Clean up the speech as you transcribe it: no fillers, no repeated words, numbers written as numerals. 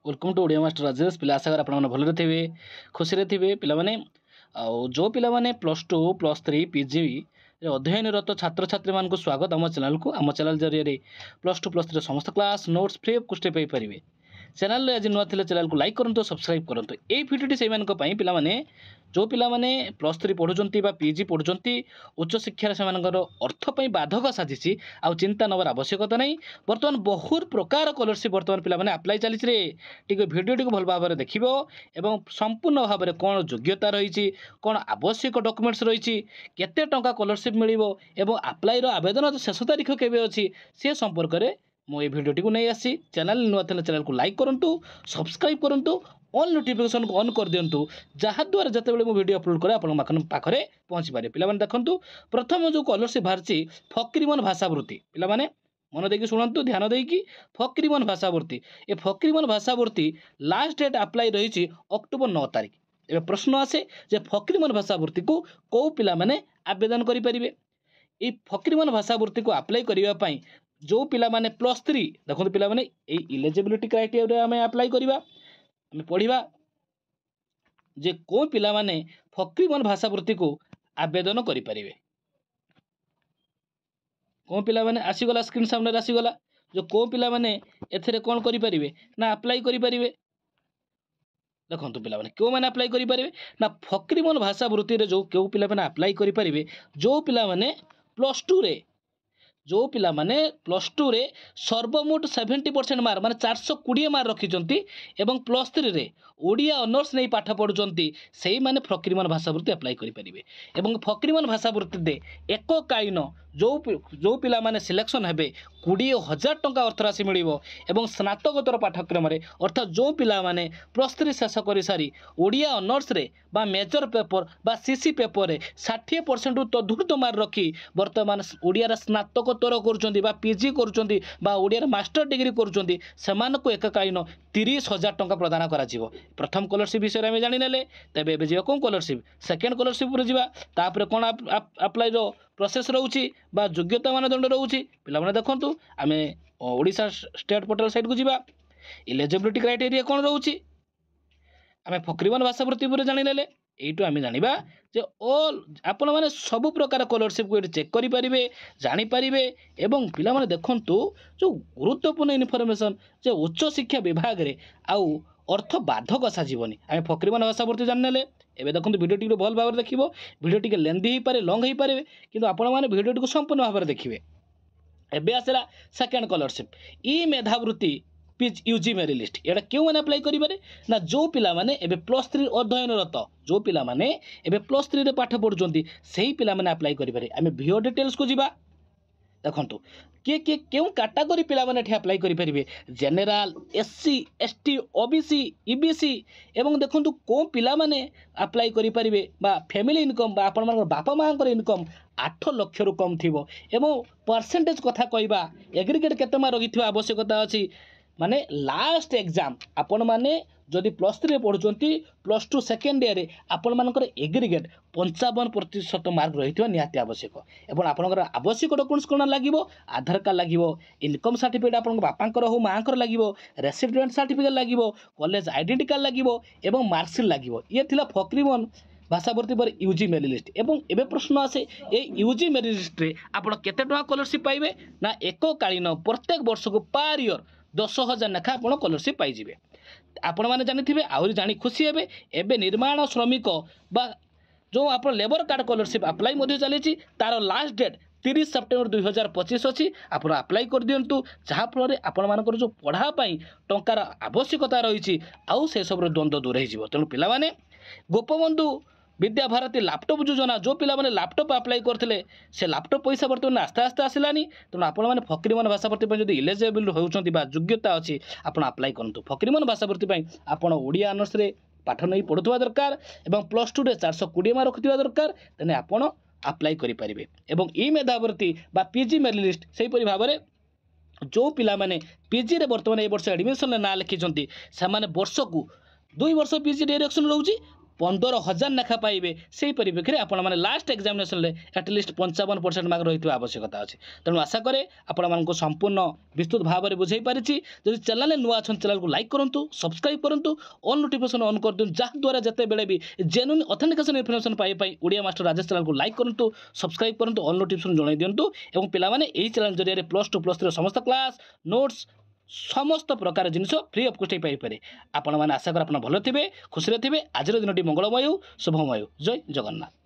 Welcome to Odia master Rajesh Pilla आशा कर भलरे थे खुशी थे पे जो पिला plus two plus three PG अध्ययनरत छात्र छात्री मान स्वागत आम चैनल को आम चैनल जरिए प्लस टू प्लस थ्री समस्त class notes free of cost Piper channel आज नुआ थे चैनल को लाइक करूँ सब्सक्राइब करूँ ये भिडियोटी से पे जो पिलाने प्लस थ्री पढ़ुंट पीजी पढ़ुंट उच्च शिक्षार से अर्थपाई बाधक साजिश आउ चिंता नवर आवश्यकता नहीं। बर्तमान बहुत प्रकार स्कॉलरशिप बर्तमान पिलाने अप्लाई चली भिडियो टी भल भाव में देख संपूर्ण भाव में कौन योग्यता रही कौन आवश्यक डॉक्यूमेंट्स रही केते टंका स्कॉलरशिप मिलिबो एवं अप्लाई आवेदन शेष तारीख केबे अछि से संपर्क में मुझे भिडियोटी को नहीं आसी चैनल नुआ थे चैनल को लाइक करूँ सब्सक्राइब करूँ ऑल नोटिफिकेशन को ऑन कर दिंतु जहाद्वारा जितेबाला मुझे वीडियो अपलोड करे आपन पाखरे पहुँची पारे। पिलाने देखंतु प्रथम जो स्कॉलरशिप बाहरी फकीरमोहन भाषावृत्ति पिलाने मन देकी शुणु ध्यान देकी फकीरमोहन भाषावृत्ति ए फकीरमोहन भाषावृत्ति लास्ट डेट अप्लाई रही अक्टोबर 9 तारीख। एवं प्रश्न आसे जे फकीरमोहन भाषावृत्ति को कौ पिलाने आवेदन करेंगे। ये फकीरमोहन भाषावृत्ति को अप्लाई करने जो पिलाने प्लस थ्री देखो पिलाने इलिजिबिलिटी क्राइटेरिया आम अप्लाई करवा आम पढ़ा जे को पिलाने फकीरमोहन भाषावृत्ति को आवेदन करें। कौ पिलाने आसीगला स्क्रीन सामने आसीगला जो को पिलाने एथरे कौन करें ना अप्लाई करें। देखो पिलाने क्यों मैंने अप्लाई करें ना फकीरमोहन भाषावृत्ति जो क्यों पिलाने अप्लाई करें जो पिलाने प्लस टू रे जो पिला माने प्लस टू रे सर्वमोट 70% मार्क माने 420 मार्क रखिंट एवं प्लस थ्री रे ओडिया ऑनर्स नहीं पाठ पढ़ुंट से मैंने फकीरमोहन भाषावृत्ति अप्लाई करेंगे। एवं फकीरमोहन भाषावृत्ति दे एककालीन जो पिला माने सिलेक्शन हेबे 20,000 टंका अर्थराशि मिलिबो एवं स्नातकोत्तर पाठ्यक्रम अर्थात जो पिला माने प्लस थ्री शेष कर सारी ओडिया ऑनर्स रे बा मेजर पेपर बा सीसी पेपर रे 60% तदूर्ध मार्क रखी वर्तमान ओडिया स्नातकोत्तर करुँच पीजी करुँच ओडिया मास्टर डिग्री करुँच से एककालीन 30,000 टंका प्रदान करा प्रथम स्कॉलरशिप विषय में जाने तेज जी कौन स्कॉलरशिप सेकेंड स्कॉलरशिप जापर कौन अप्लाई प्रोसेस रोचे योग्यता मानदंड रोचे पिला देखूँ आम ओडिशा स्टेट पोर्टल साइट को जावा इलिजिबिलिटी क्राइटेरिया कौन रोचे आम फकीरमोहन भाषावृत्ति पर जाने यू आम जाना जे ऑल आपण मैंने सब प्रकार स्कॉलरशिप को चेक करेंगे जानीपारे। एवं पिला देखूँ जो गुरुत्वपूर्ण इनफॉरमेशन जे उच्च शिक्षा विभाग रे आउ अर्थ बाधक साजिबनी आम फकीरमोहन भाषावृत्ति जाने एवं देखो भिडियो टी भल भाव देख भिडियो टी लेंदी हो पारे लंग हो पारे कि आपण मैंने भिडियो टी संपूर्ण भाव में देखिए। एवं आसला सेकेंड स्कॉलरशिप ई मेधावृत्ति यूजी मेरिट लिस्ट ये क्यों मैंने अप्लाई करेंगे ना जो पिला माने एबे प्लस थ्री अध्ययनरत जो पिला माने एबे प्लस थ्री रे पाठ पढ़ुंट से ही पिला माने अप्लाई करेंगे। आम भिओ डिटेल्स को जीवा देखूँ किए किए क्यों कैटेगरी पिला माने अप्लाई करेंगे general SC ST OBC EBC एवं देखूँ कौ पिला माने अप्लाई करेंगे फैमिली इनकम आपण बापा माँ इनकम 8 लाख रु कम थी एवं परसेंटेज कथा कहवा एग्रीगेट केते मार्क रखि आवश्यकता अच्छी माने लास्ट एग्जाम आपण माने जदि प्लस थ्री पढ़ुंट प्लस टू सेकेंड ईयर आपण मानकर एग्रीगेट 55% मार्क रही निहाती आवश्यक एवं आपंकर आवश्यक डॉक्यूमेंट्स कौन लगे आधार कार्ड लगे इनकम सर्टिफिकेट आप बापांकर हो माँ लगे रेसिडेंट सर्टिफिकेट लगे कॉलेज आइडेंटिटी कार्ड लगे एवं मार्कशीट लगे ये थिला फकीरमोहन भाषावृत्ति पर यूजी मेरिट लिस्ट। एवं एवं प्रश्न आसे ये यूजी मेरिट लिस्ट रे आपण केते टका स्कॉलरशिप पाइबे ना एककालीन प्रत्येक वर्ष को पर ईयर 10,000 लेखा आप स्कॉलरशिप पाइबे। आपण मैंने जानी आहरी जानी खुशी हे एवं निर्माण श्रमिक बा जो आप लेबर कार्ड स्कॉलरशिप अप्लाई चली तार लास्ट डेट 30 सेप्टेम्बर 2025 अच्छी आप अप्लाई कर दिंतु जहाँफल आपण मानकर जो पढ़ाई टंकार आवश्यकता रही आउ से सब द्वंद्व दूर हो तेणु पिलाने गोपबंधु विद्या भारती लैपटॉप योजना जो पिला माने लैपटॉप अप्लाई करते से लैपटॉप पैसा बर्तमान आस्ते आस्ते आसलानी तेणु आपण मैंने फकीरमोहन भाषावृत्ति जो इलिजिबल होती योग्यता अच्छी आप अप्लाई करूँ। फकीरमोहन भाषावृत्ति आपड़ ओडिया ऑनर्स रे पाठ नहीं पढ़ुवा दरकार एवं प्लस टू रे 420 मार्क रखुवा दरकार तेने आपण अप्लाई करेंगे। एवं ई मेधावृत्ति बा पीजी मेरिट लिस्ट सेहीपरि भाव में जो पिला माने पीजी रे बर्तमान ए वर्ष एडमिशन ना लिखिं से वर्ष को 2 वर्ष पीजी डायरेक्शन रोचे 15,000 ଲେଖା ପାଇବେ সেই পরিপ্রেক্ষী আপনার লাস্ট এক্সামিনেসন এটলিস্ট 55% মার্ক রয়েছে আবশ্যকতা আছে। তেমন আশা করে আপনার সম্পূর্ণ বিস্তৃত ভাবে বুঝাই পারিছি। যদি চ্যানেল নূଆ অনেক চ্যানেল লাইক করতু, সবসক্রাইব করতু, অল নোটিফিকেশন অন করতু, যাদ্ୱାରା যেতবে भी जेन्युइन ऑथेंटिकेशन इनफॉरमेशन पाई ओडिया मास्टर राजेश चैनल को लाइक करतु, सब्सक्राइब करतु, ऑल नोटिफिकेशन जणाई दिंतु और पिलामाने एही चैनल जरिए +2 +3 समस्त क्लास नोट्स समस्त प्रकार जिनस फ्री ऑफ कॉस्ट पाई पारे। आपण माने आशा कर आपण भलो थिबे, खुशी रे थिबे। आजर दिनटी मंगलमय हो, शुभमय हो। जय जगन्नाथ।